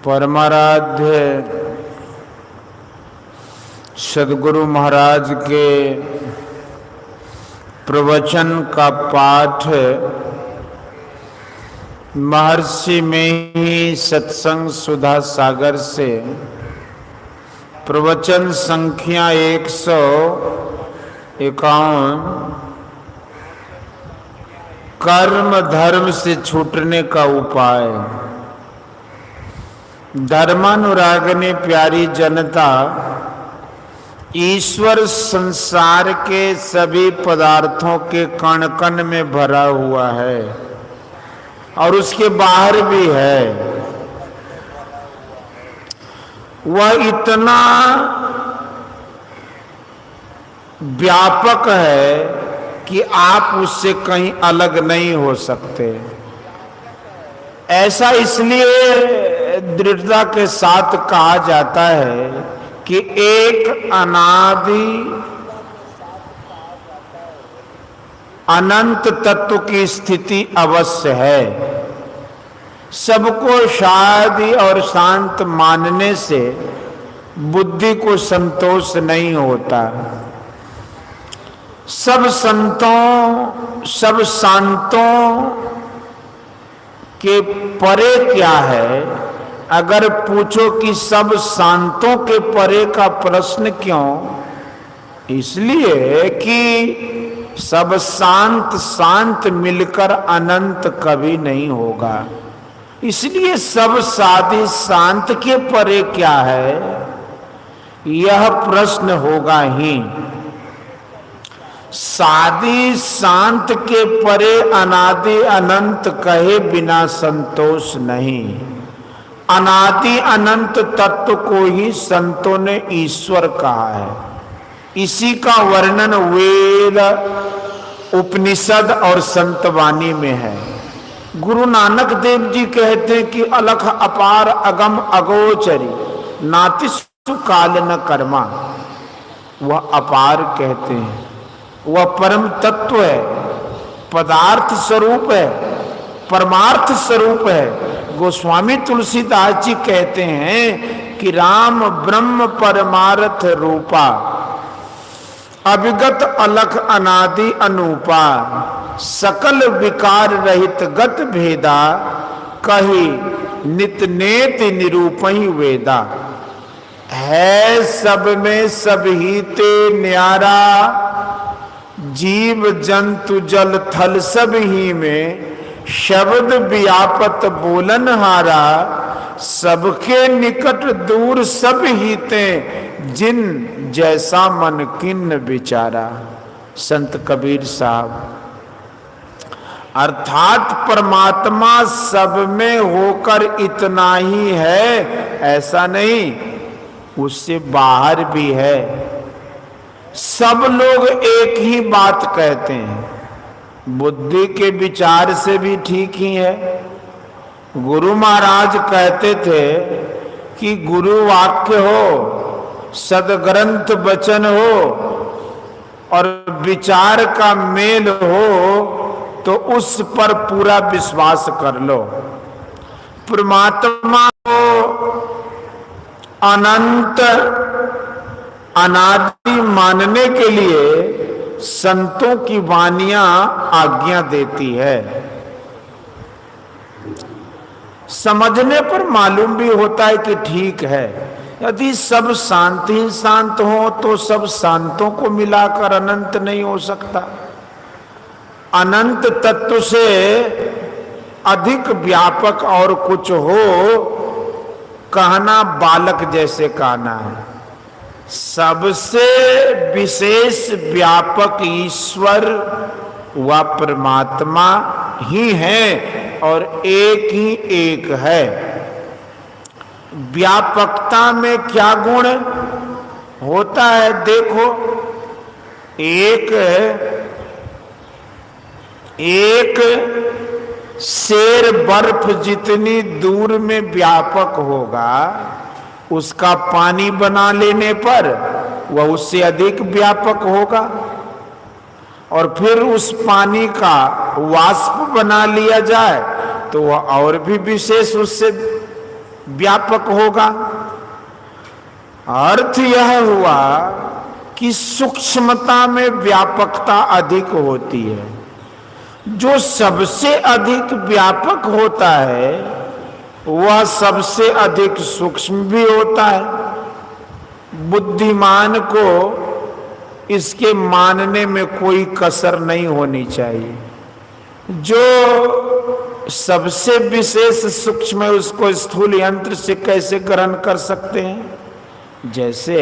परमाराध्य सद्गुरु महाराज के प्रवचन का पाठ महर्षि में ही सत्संग सुधा सागर से प्रवचन संख्या 151 कर्म धर्म से छूटने का उपाय। धर्मानुरागिनी प्यारी जनता, ईश्वर संसार के सभी पदार्थों के कण कण में भरा हुआ है और उसके बाहर भी है। वह इतना व्यापक है कि आप उससे कहीं अलग नहीं हो सकते। ऐसा इसलिए दृढ़ता के साथ कहा जाता है कि एक अनादि अनंत तत्व की स्थिति अवश्य है। सबको शांति और शांत मानने से बुद्धि को संतोष नहीं होता। सब संतों, सब शांतों के परे क्या है? अगर पूछो कि सब शांतों के परे का प्रश्न क्यों? इसलिए कि सब शांत शांत मिलकर अनंत कभी नहीं होगा। इसलिए सब साधि शांत के परे क्या है, यह प्रश्न होगा ही। साधि शांत के परे अनादि अनंत कहे बिना संतोष नहीं। अनादि अनंत तत्व को ही संतों ने ईश्वर कहा है। इसी का वर्णन वेद, उपनिषद और संतवाणी में है। गुरु नानक देव जी कहते हैं कि अलख अपार अगम अगोचरी नातिसु काल न कर्मा। वह अपार कहते हैं, वह परम तत्व है, पदार्थ स्वरूप है, परमार्थ स्वरूप है। गोस्वामी तुलसीदास जी कहते हैं कि राम ब्रह्म परमार्थ रूपा, अविगत अलख अनादि अनूपा, सकल विकार रहित गत भेदा, कही नित नेत निरूपहि वेदा। है सब में सब ही ते न्यारा, जीव जंतु जल थल सब ही में, शब्द व्यापत बोलन हारा, सबके निकट दूर सब ही ते, जिन जैसा मन किन्न विचारा। संत कबीर साहब। अर्थात परमात्मा सब में होकर इतना ही है ऐसा नहीं, उससे बाहर भी है। सब लोग एक ही बात कहते हैं, बुद्धि के विचार से भी ठीक ही है। गुरु महाराज कहते थे कि गुरु वाक्य हो, सदग्रंथ वचन हो और विचार का मेल हो तो उस पर पूरा विश्वास कर लो। परमात्मा को अनंत अनादि मानने के लिए संतों की वाणियां आज्ञा देती है। समझने पर मालूम भी होता है कि ठीक है। यदि सब शांत ही शांत हो तो सब शांतों को मिलाकर अनंत नहीं हो सकता। अनंत तत्व से अधिक व्यापक और कुछ हो, कहना बालक जैसे कहना है। सबसे विशेष व्यापक ईश्वर व परमात्मा ही है और एक ही एक है। व्यापकता में क्या गुण होता है? देखो, एक शेर बर्फ जितनी दूर में व्यापक होगा, उसका पानी बना लेने पर वह उससे अधिक व्यापक होगा। और फिर उस पानी का वाष्प बना लिया जाए तो वह और भी विशेष उससे व्यापक होगा। अर्थ यह हुआ कि सूक्ष्मता में व्यापकता अधिक होती है। जो सबसे अधिक व्यापक होता है वह सबसे अधिक सूक्ष्म भी होता है। बुद्धिमान को इसके मानने में कोई कसर नहीं होनी चाहिए। जो सबसे विशेष सूक्ष्म है उसको स्थूल यंत्र से कैसे ग्रहण कर सकते हैं? जैसे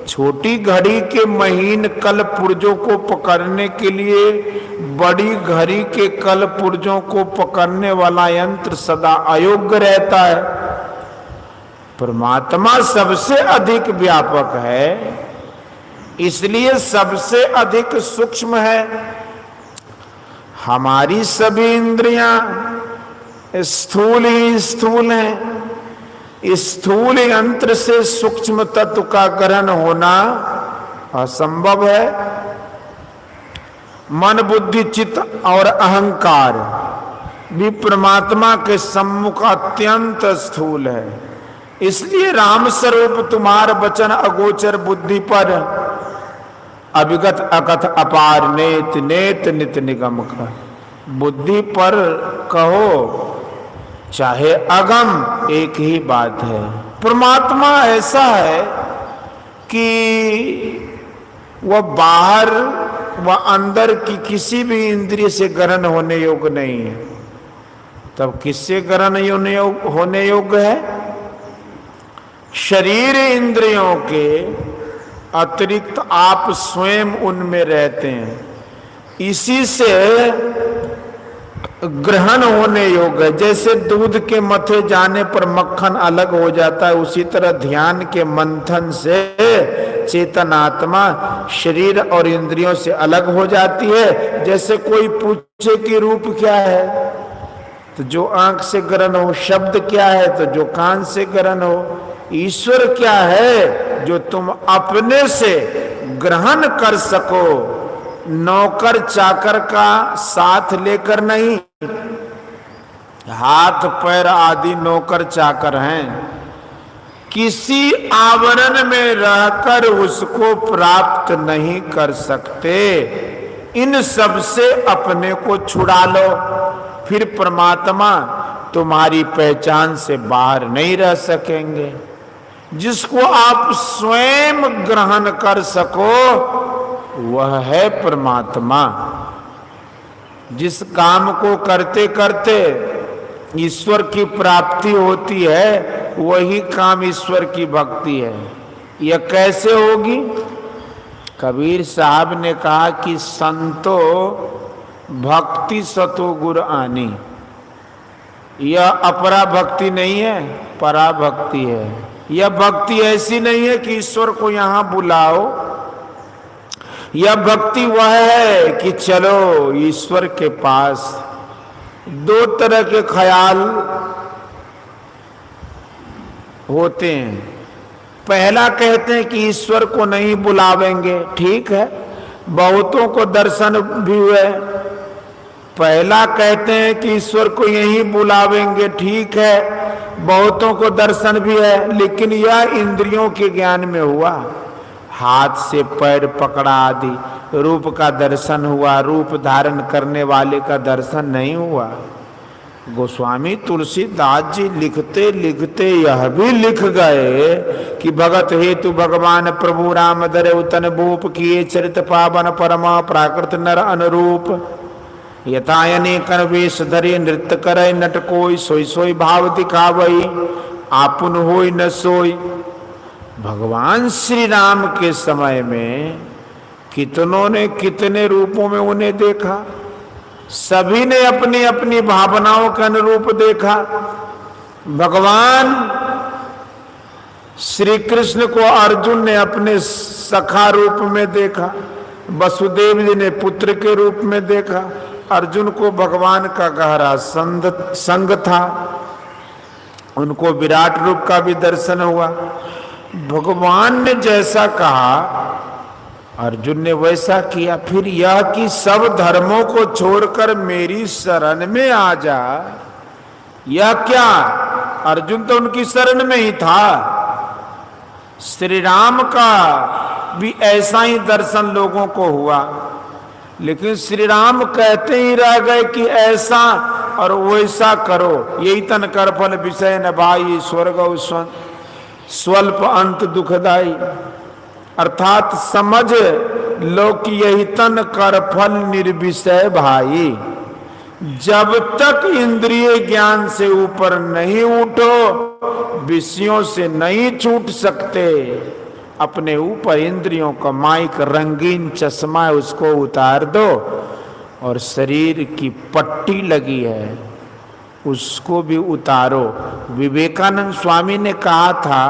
छोटी घड़ी के महीन कल पुर्जों को पकड़ने के लिए बड़ी घड़ी के कल पुर्जों को पकड़ने वाला यंत्र सदा अयोग्य रहता है। परमात्मा सबसे अधिक व्यापक है, इसलिए सबसे अधिक सूक्ष्म है। हमारी सभी इंद्रियां स्थूल ही स्थूल हैं। स्थूल यंत्र से सूक्ष्म तत्व का ग्रहण होना असंभव है। मन, बुद्धि, चित्त और अहंकार भी परमात्मा के सम्मुख अत्यंत स्थूल है। इसलिए राम स्वरूप तुम्हार वचन अगोचर बुद्धि पर अभिगत अकथ अपार नेत नेत नित निगम का। बुद्धि पर कहो चाहे अगम एक ही बात है। परमात्मा ऐसा है कि वह बाहर व अंदर की किसी भी इंद्रिय से ग्रहण होने योग्य नहीं है। तब किससे ग्रहण होने योग्य है? शरीर इंद्रियों के अतिरिक्त आप स्वयं उनमें रहते हैं, इसी से ग्रहण होने योग्य। जैसे दूध के मथे जाने पर मक्खन अलग हो जाता है, उसी तरह ध्यान के मंथन से चेतन आत्मा शरीर और इंद्रियों से अलग हो जाती है। जैसे कोई पूछे कि रूप क्या है, तो जो आंख से ग्रहण हो, शब्द क्या है तो जो कान से ग्रहण हो, ईश्वर क्या है जो तुम अपने से ग्रहण कर सको। नौकर चाकर का साथ लेकर नहीं, हाथ पैर आदि नौकर चाकर हैं, किसी आवरण में रहकर उसको प्राप्त नहीं कर सकते। इन सब से अपने को छुड़ा लो, फिर परमात्मा तुम्हारी पहचान से बाहर नहीं रह सकेंगे। जिसको आप स्वयं ग्रहण कर सको वह है परमात्मा। जिस काम को करते करते ईश्वर की प्राप्ति होती है वही काम ईश्वर की भक्ति है। यह कैसे होगी? कबीर साहब ने कहा कि संतो भक्ति सतो गुर आनी। यह अपरा भक्ति नहीं है, परा भक्ति है। यह भक्ति ऐसी नहीं है कि ईश्वर को यहां बुलाओ। यह भक्ति वह है कि चलो ईश्वर के पास। दो तरह के ख्याल होते हैं। पहला कहते हैं कि ईश्वर को नहीं बुलावेंगे, ठीक है, बहुतों को दर्शन भी हुए। पहला कहते हैं कि ईश्वर को यहीं बुलावेंगे, ठीक है, बहुतों को दर्शन भी है, लेकिन यह इंद्रियों के ज्ञान में हुआ। हाथ से पैर पकड़ा आदि रूप का दर्शन हुआ, रूप धारण करने वाले का दर्शन नहीं हुआ। गोस्वामी तुलसीदास जी लिखते लिखते यह भी लिख गए कि भगत हेतु भगवान प्रभु राम दरे उतन भूप किए चरित पावन परमा प्राकृत नर अनुरूप। यथायने कन वेश धरे नृत्य करे नट कोई, सोई सोई भाव दिखावई आपुन होई न सोई। भगवान श्री राम के समय में कितनों ने कितने रूपों में उन्हें देखा। सभी ने अपनी अपनी भावनाओं के अनुरूप देखा। भगवान श्री कृष्ण को अर्जुन ने अपने सखा रूप में देखा, वसुदेव जी ने पुत्र के रूप में देखा। अर्जुन को भगवान का गहरा संग था, उनको विराट रूप का भी दर्शन हुआ। भगवान ने जैसा कहा अर्जुन ने वैसा किया। फिर यह कि सब धर्मों को छोड़कर मेरी शरण में आ जा, यह क्या? अर्जुन तो उनकी शरण में ही था। श्री राम का भी ऐसा ही दर्शन लोगों को हुआ, लेकिन श्री राम कहते ही रह गए कि ऐसा और वैसा करो, यही तन कर फल विषय न भाई, स्वर्ग स्वल्प अंत दुखदाई। अर्थात समझ लो कि यही तन कर फल निर्विषय भाई। जब तक इंद्रिय ज्ञान से ऊपर नहीं उठो, विषयों से नहीं छूट सकते। अपने ऊपर इंद्रियों का माइक रंगीन चश्मा है, उसको उतार दो, और शरीर की पट्टी लगी है उसको भी उतारो। विवेकानंद स्वामी ने कहा था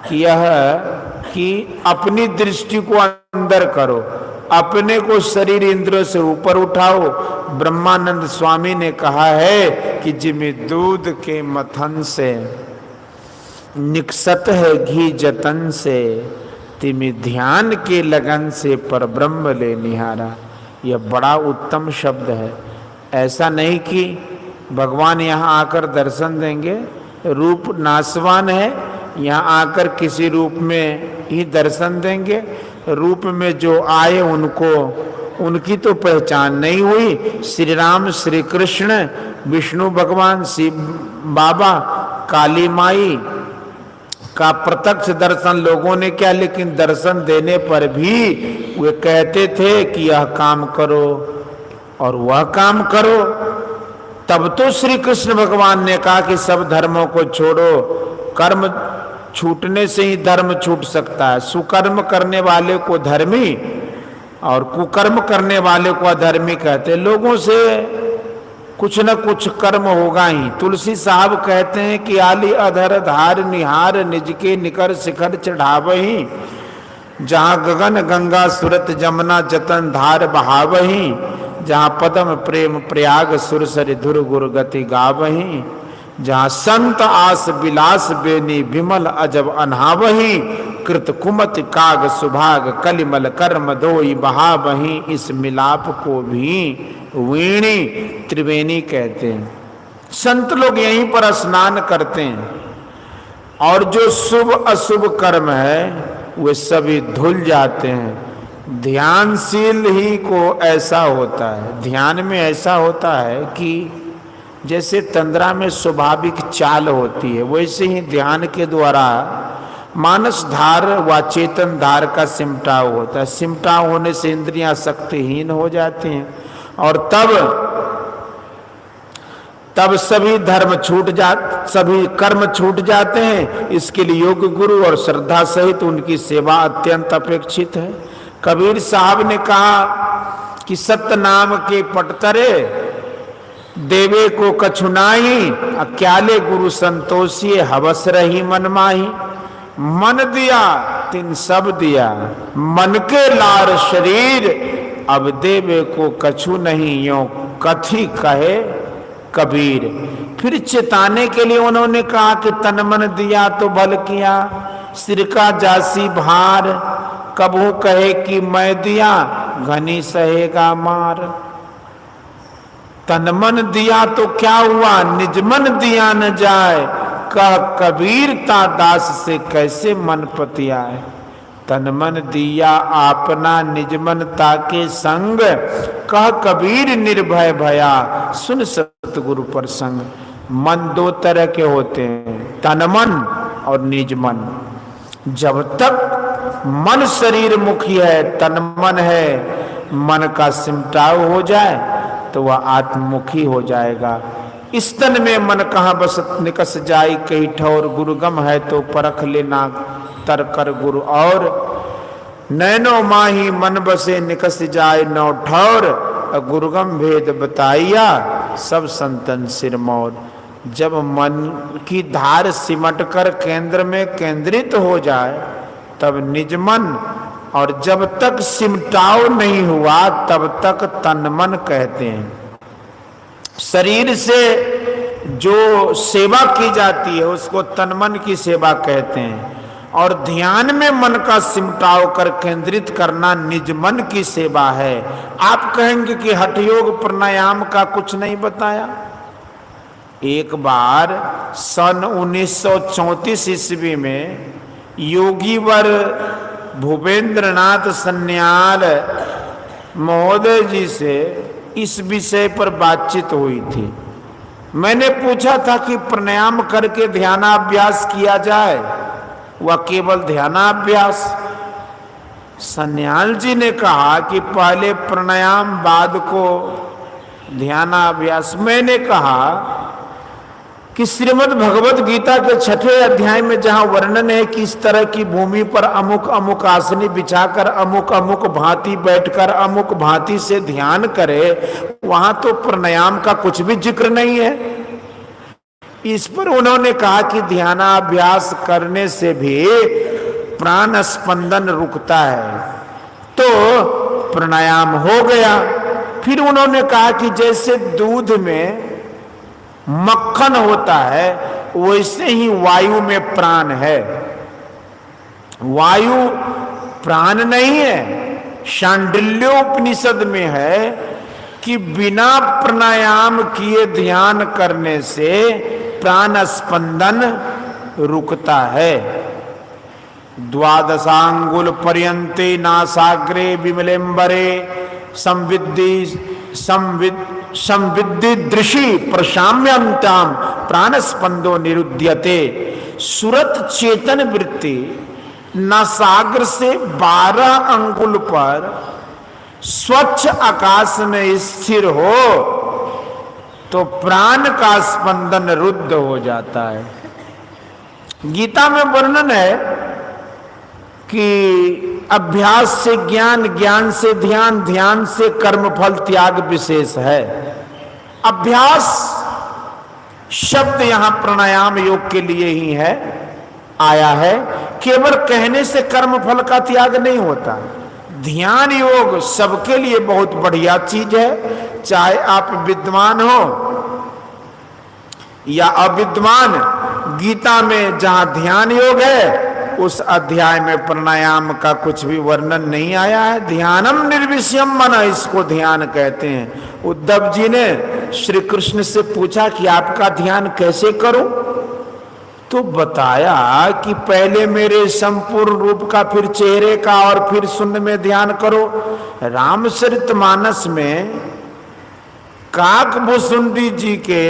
कि यह कि अपनी दृष्टि को अंदर करो, अपने को शरीर इंद्रियों से ऊपर उठाओ। ब्रह्मानंद स्वामी ने कहा है कि जिमे दूध के मथन से निकसत है घी जतन से, तिमी ध्यान के लगन से पर ब्रह्म ले निहारा। यह बड़ा उत्तम शब्द है। ऐसा नहीं कि भगवान यहाँ आकर दर्शन देंगे, रूप नाशवान है, यहाँ आकर किसी रूप में ही दर्शन देंगे। रूप में जो आए उनको उनकी तो पहचान नहीं हुई। श्री राम, श्री कृष्ण, विष्णु भगवान, शिव बाबा, काली माई का प्रत्यक्ष दर्शन लोगों ने किया, लेकिन दर्शन देने पर भी वे कहते थे कि यह काम करो और वह काम करो। तब तो श्री कृष्ण भगवान ने कहा कि सब धर्मों को छोड़ो, कर्म छूटने से ही धर्म छूट सकता है। सुकर्म करने वाले को धर्मी और कुकर्म करने वाले को अधर्मी कहते। लोगों से कुछ न कुछ कर्म होगा ही। तुलसी साहब कहते हैं कि आली अधर धार निहार निज के निकर शिखर चढ़ावही, जहाँ गगन गंगा सुरत जमुना जतन धार बहावही, जहाँ पदम प्रेम प्रयाग सुरसरि धुर गुर गति गावही, जहाँ संत आस विलास बेनी विमल अजब अनहावही, कृत कुमत काग सुभाग कलिमल कर्म दोई बहावही। इस मिलाप को भी वीणी त्रिवेणी कहते हैं। संत लोग यहीं पर स्नान करते हैं, और जो शुभ अशुभ कर्म है वे सभी धुल जाते हैं। ध्यानशील ही को ऐसा होता है, ध्यान में ऐसा होता है कि जैसे तंद्रा में स्वाभाविक चाल होती है, वैसे ही ध्यान के द्वारा मानस धार व चेतन धार का सिमटाव होता है। सिमटाव होने से इंद्रियां शक्तिहीन हो जाती हैं, और तब सभी धर्म सभी कर्म छूट जाते हैं। इसके लिए योग गुरु और श्रद्धा सहित उनकी सेवा अत्यंत अपेक्षित है। कबीर साहब ने कहा कि सत्य नाम के पटतरे देवे को कछुनाई, अक्याले गुरु संतोषिए हवस रही मन माही। मन दिया तिन सब दिया, मन के लार शरीर, अब देवे को कछु नहीं यो कथी कहे कबीर। फिर चेताने के लिए उन्होंने कहा कि तन मन दिया तो भल किया, सिर का जासी भार, कबहू कहे कि मैं दिया घनी सहेगा मार। तन मन दिया तो क्या हुआ, निज मन दिया न जाए, कह कबीर ता दास से कैसे मन पतियाए। तन मन दिया आपना निज मन ताके संग, कह कबीर निर्भय भया सुन सतगुरु पर संग। मन दो तरह के होते हैं, तन मन और निज मन। जब तक मन शरीर मुखी है, तन मन है, मन का सिमटाव हो जाए तो वह आत्ममुखी हो जाएगा। इस तन में मन कहाँ बसत निकस जाई, कहीं ठौर गुरुगम है तो परख लेना तर कर गुरु। और नैनो माही मन बसे निकस जाए नौ ठौर, गुरुगम भेद बताइया सब संतन सिरमौर। जब मन की धार सिमट कर केंद्र में केंद्रित हो जाए तब निज मन, और जब तक सिमटाव नहीं हुआ तब तक तन मन कहते हैं। शरीर से जो सेवा की जाती है उसको तन मन की सेवा कहते हैं, और ध्यान में मन का सिमटाव कर केंद्रित करना निज मन की सेवा है। आप कहेंगे कि हठ योग प्राणायाम का कुछ नहीं बताया। एक बार सन 1934 ईस्वी में योगीवर भूपेंद्रनाथ सन्याल महोदय जी से इस विषय पर बातचीत हुई थी। मैंने पूछा था कि प्राणायाम करके ध्यानाभ्यास किया जाए, वह केवल ध्यानाभ्यास। सन्याल जी ने कहा कि पहले प्राणायाम बाद को ध्यानाभ्यास। मैंने कहा कि श्रीमद् भगवत गीता के 6वें अध्याय में जहां वर्णन है कि इस तरह की भूमि पर अमुक अमुक आसनी बिछाकर अमुक अमुक भांति बैठकर अमुक भांति से ध्यान करे, वहां तो प्राणायाम का कुछ भी जिक्र नहीं है। इस पर उन्होंने कहा कि ध्यानाभ्यास करने से भी प्राण स्पंदन रुकता है, तो प्राणायाम हो गया। फिर उन्होंने कहा कि जैसे दूध में मक्खन होता है वैसे ही वायु में प्राण है। वायु प्राण नहीं है। शांडिल्योपनिषद में है कि बिना प्राणायाम किए ध्यान करने से प्राण स्पंदन रुकता है। द्वादशांगुल पर्यंते नासाग्रे विमलेम्बरे संविद्धि दृशि प्रशाम्यंताम प्राणस्पंदो निरुध्यते। सुरत चेतन वृत्ति नासाग्र से 12 अंगुल पर स्वच्छ आकाश में स्थिर हो तो प्राण का स्पंदन रुद्ध हो जाता है। गीता में वर्णन है कि अभ्यास से ज्ञान, ज्ञान से ध्यान, ध्यान से कर्मफल त्याग विशेष है। अभ्यास शब्द यहां प्राणायाम योग के लिए ही है, आया है। केवल कहने से कर्मफल का त्याग नहीं होता। ध्यान योग सबके लिए बहुत बढ़िया चीज है, चाहे आप विद्वान हो या अविद्वान। गीता में जहां ध्यान योग है उस अध्याय में प्राणायाम का कुछ भी वर्णन नहीं आया है। ध्यानम निर्विषयम मन, इसको ध्यान कहते हैं। उद्धव जी ने श्री कृष्ण से पूछा कि आपका ध्यान कैसे करूं, तो बताया कि पहले मेरे संपूर्ण रूप का, फिर चेहरे का और फिर शून्य में ध्यान करो। रामचरितमानस में काकभूषुंडी जी के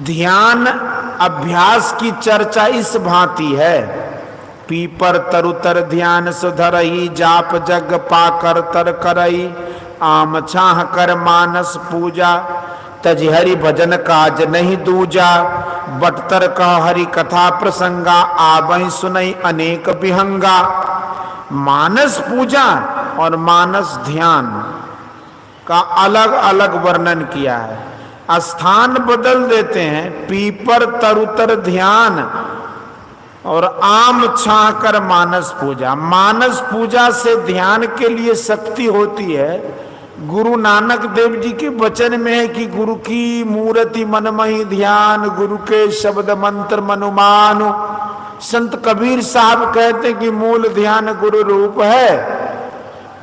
ध्यान अभ्यास की चर्चा इस भांति है। पीपर तरुतर ध्यान सुधरही, जाप जग पाकर तर करई, आम छाह कर मानस पूजा, तज हरि भजन काज नहीं दूजा, बटतर कह हरि कथा प्रसंगा, आवई सुनई अनेक विहंगा। मानस पूजा और मानस ध्यान का अलग अलग वर्णन किया है। स्थान बदल देते हैं। पीपर तरुतर ध्यान और आम छाकर मानस पूजा। मानस पूजा से ध्यान के लिए शक्ति होती है। गुरु नानक देव जी के वचन में है कि गुरु की मूर्ति मनमहि ध्यान, गुरु के शब्द मंत्र मनुमानु। संत कबीर साहब कहते कि मूल ध्यान गुरु रूप है,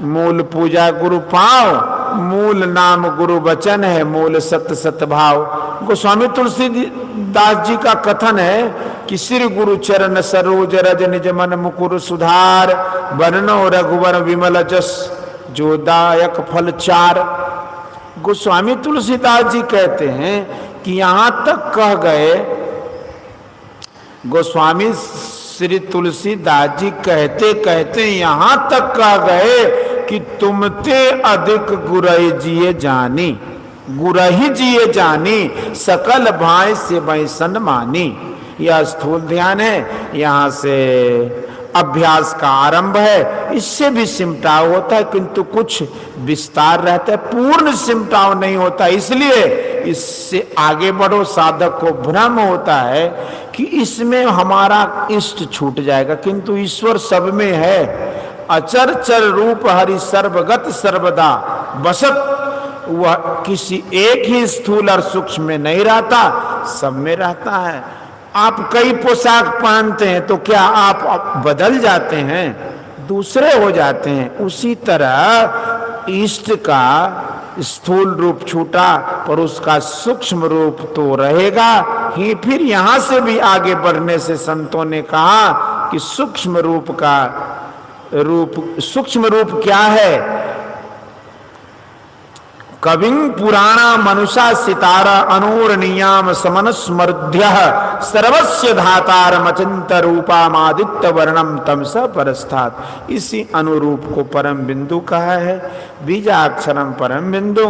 मूल पूजा गुरु पाँव, मूल नाम गुरु वचन है, मूल सत्य सतभाव। गोस्वामी तुलसीदास जी का कथन है कि श्री गुरु चरण सरोज रज निज मन मुकुर सुधार, बरनो रघुवर विमल जस जो दायक फल चार। गोस्वामी तुलसीदास जी कहते हैं कि यहां तक कह गए, गोस्वामी श्री तुलसीदास जी कहते कहते यहां तक कह गए कि तुमते अधिक गुरही जिए जानी, गुरही जिए जानी, सकल भाई से बैसन मानी। यह स्थूल ध्यान है, यहां से अभ्यास का आरंभ है। इससे भी सिमटाव होता है किंतु कुछ विस्तार रहता है, पूर्ण सिमटाव नहीं होता। इसलिए इससे आगे बढ़ो, साधक को भ्रम होता है कि इसमें हमारा इष्ट छूट जाएगा, किंतु ईश्वर सब में है। अचर चर रूप हरि सर्वगत सर्वदा बसत। वह किसी एक ही स्थूल और सूक्ष्म में नहीं रहता, सब में रहता है। आप कई पोशाक पहनते हैं तो क्या आप बदल जाते हैं, दूसरे हो जाते हैं? उसी तरह इष्ट का स्थूल रूप छूटा पर उसका सूक्ष्म रूप तो रहेगा ही। फिर यहां से भी आगे बढ़ने से संतों ने कहा कि सूक्ष्म रूप क्या है? कविं पुराणा मनुषा सितारा अनुर्नियाम समनस्मृध्य सर्वस्य धातारम अचिंत रूपामादित्य वर्णम तमस परस्थात। इसी अनुरूप को परम बिंदु कहा है। बीजाक्षरम परम बिंदु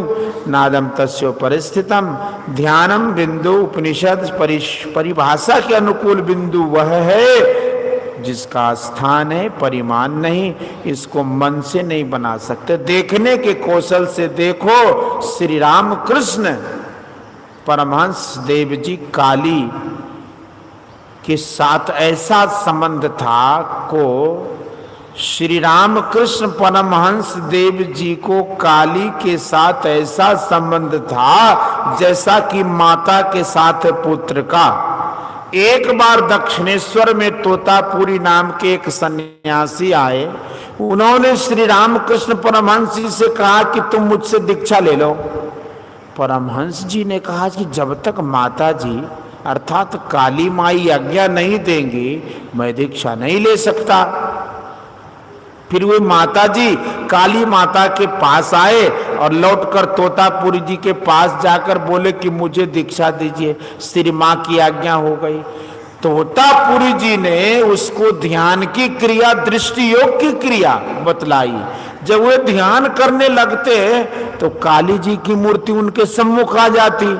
नादम तस्यो परिस्थितम। ध्यानम बिंदु उपनिषद परिभाषा के अनुकूल बिंदु वह है जिसका स्थान है, परिमाण नहीं। इसको मन से नहीं बना सकते। देखने के कौशल से देखो। श्री राम कृष्ण परमहंस देव जी काली के साथ ऐसा संबंध था को श्री राम कृष्ण परमहंस देव जी को काली के साथ ऐसा संबंध था जैसा कि माता के साथ पुत्र का। एक बार दक्षिणेश्वर में तोतापुरी नाम के एक सन्यासी आए। उन्होंने श्री रामकृष्ण परमहंस जी से कहा कि तुम मुझसे दीक्षा ले लो। परमहंस जी ने कहा कि जब तक माता जी अर्थात काली माई आज्ञा नहीं देंगी मैं दीक्षा नहीं ले सकता। फिर वे माता जी काली माता के पास आए और लौटकर तोतापुरी जी के पास जाकर बोले कि मुझे दीक्षा दीजिए। श्री माँ की आज्ञा हो गई। तोतापुरी जी ने उसको ध्यान की क्रिया, दृष्टि योग की क्रिया बतलाई। जब वे ध्यान करने लगते तो काली जी की मूर्ति उनके सम्मुख आ जाती।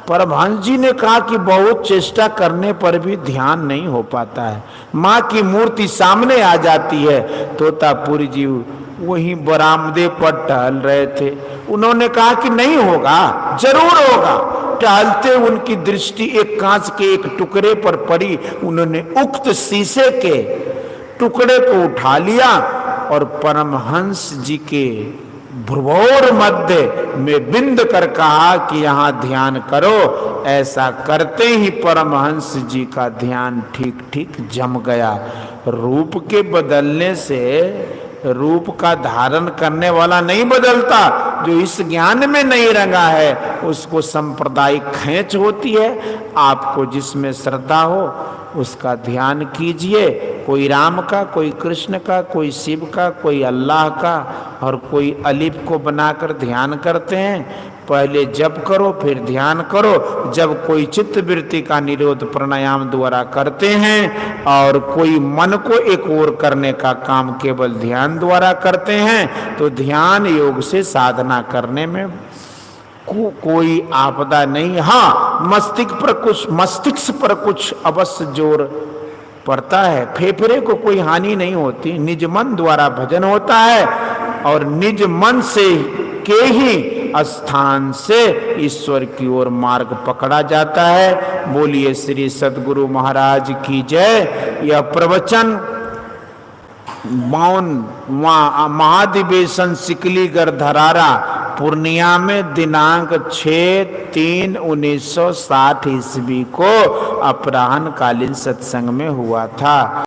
परमहंस जी ने कहा कि बहुत चेष्टा करने पर भी ध्यान नहीं हो पाता है। माँ की मूर्ति सामने आ जाती है। तोतापुरी जी वहीं बरामदे पर टहल रहे थे। उन्होंने कहा कि नहीं होगा, जरूर होगा। टहलते उनकी दृष्टि एक कांच के एक टुकड़े पर पड़ी। उन्होंने उक्त शीशे के टुकड़े को उठा लिया और परमहंस जी के भ्रुवोर मध्य में बिंद कर कहा कि यहाँ ध्यान करो। ऐसा करते ही परमहंस जी का ध्यान ठीक ठीक जम गया। रूप के बदलने से रूप का धारण करने वाला नहीं बदलता। जो इस ज्ञान में नहीं रंगा है उसको सांप्रदायिक खेच होती है। आपको जिसमें श्रद्धा हो उसका ध्यान कीजिए। कोई राम का, कोई कृष्ण का, कोई शिव का, कोई अल्लाह का, और कोई अलिफ को बनाकर ध्यान करते हैं। पहले जप करो फिर ध्यान करो। जब कोई चित्त वृत्ति का निरोध प्राणायाम द्वारा करते हैं और कोई मन को एक ओर करने का काम केवल ध्यान द्वारा करते हैं तो ध्यान योग से साधना करने में कोई आपदा नहीं। हाँ, मस्तिष्क पर कुछ अवश्य जोर पड़ता है। फेफड़े को कोई हानि नहीं होती। निज मन द्वारा भजन होता है और निज मन से के ही स्थान से ईश्वर की ओर मार्ग पकड़ा जाता है। बोलिए श्री सद्गुरु महाराज की जय। यह प्रवचन मौन महाधिवेशन सिकलीगढ़ धरारा पूर्णिया में दिनांक 6/3/1960 ईस्वी को अपराह्न कालीन सत्संग में हुआ था।